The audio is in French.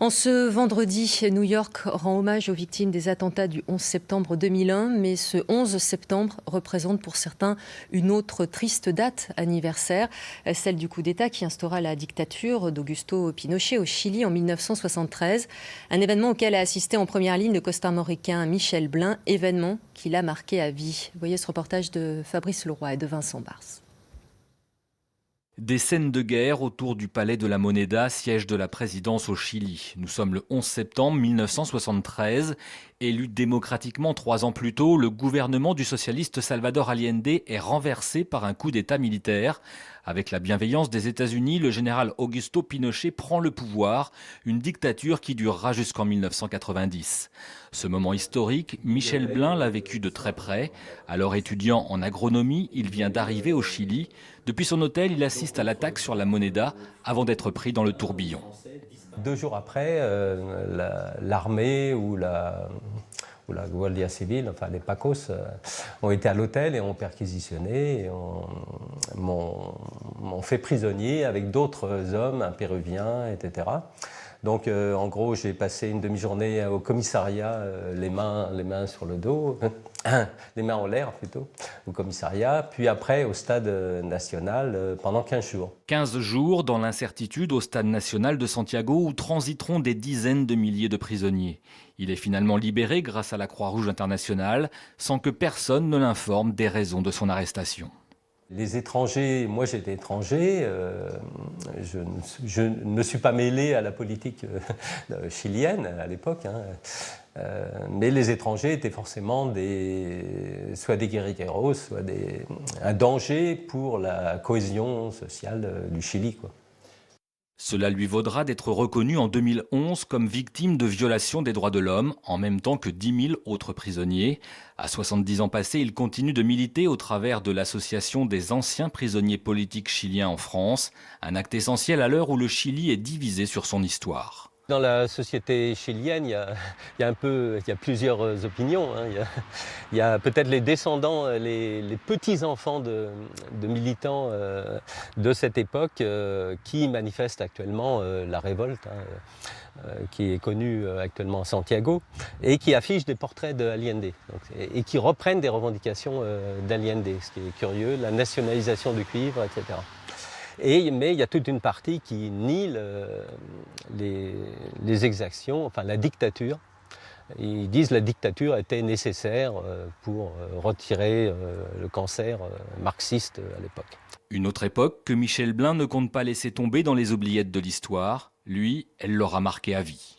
En ce vendredi, New York rend hommage aux victimes des attentats du 11 septembre 2001, mais ce 11 septembre représente pour certains une autre triste date anniversaire, celle du coup d'État qui instaura la dictature d'Augusto Pinochet au Chili en 1973. Un événement auquel a assisté en première ligne le costarmoricain Michel Blin, événement qui l'a marqué à vie. Voyez ce reportage de Fabrice Leroy et de Vincent Bars. Des scènes de guerre autour du palais de la Moneda, siège de la présidence au Chili. Nous sommes le 11 septembre 1973. Élu démocratiquement 3 ans plus tôt, le gouvernement du socialiste Salvador Allende est renversé par un coup d'État militaire. Avec la bienveillance des États-Unis, le général Augusto Pinochet prend le pouvoir, une dictature qui durera jusqu'en 1990. Ce moment historique, Michel Blin l'a vécu de très près. Alors étudiant en agronomie, il vient d'arriver au Chili. Depuis son hôtel, il assiste à l'attaque sur la Moneda avant d'être pris dans le tourbillon. 2 jours après, l'armée ou la Guardia Civile, enfin les Pacos, ont été à l'hôtel et ont perquisitionné et m'ont fait prisonnier avec d'autres hommes, un Péruvien, etc. Donc en gros, j'ai passé une demi-journée au commissariat, les mains sur le dos, les mains en l'air plutôt, au commissariat, puis après au stade national pendant 15 jours. 15 jours dans l'incertitude au stade national de Santiago où transiteront des dizaines de milliers de prisonniers. Il est finalement libéré grâce à la Croix-Rouge internationale sans que personne ne l'informe des raisons de son arrestation. Les étrangers, moi j'étais étranger, je ne me suis pas mêlé à la politique chilienne à l'époque, mais les étrangers étaient forcément soit des guérilleros, soit un danger pour la cohésion sociale du Chili, quoi. Cela lui vaudra d'être reconnu en 2011 comme victime de violation des droits de l'homme, en même temps que 10 000 autres prisonniers. À 70 ans passés, il continue de militer au travers de l'Association des anciens prisonniers politiques chiliens en France, un acte essentiel à l'heure où le Chili est divisé sur son histoire. Dans la société chilienne, il y a plusieurs opinions. Il y a peut-être les descendants, les petits-enfants de militants de cette époque qui manifestent actuellement la révolte, qui est connue actuellement à Santiago, et qui affichent des portraits d'Allende, et qui reprennent des revendications d'Allende, ce qui est curieux, la nationalisation du cuivre, etc. Mais il y a toute une partie qui nie les exactions, enfin la dictature. Ils disent que la dictature était nécessaire pour retirer le cancer marxiste à l'époque. Une autre époque que Michel Blin ne compte pas laisser tomber dans les oubliettes de l'histoire. Lui, elle l'aura marqué à vie.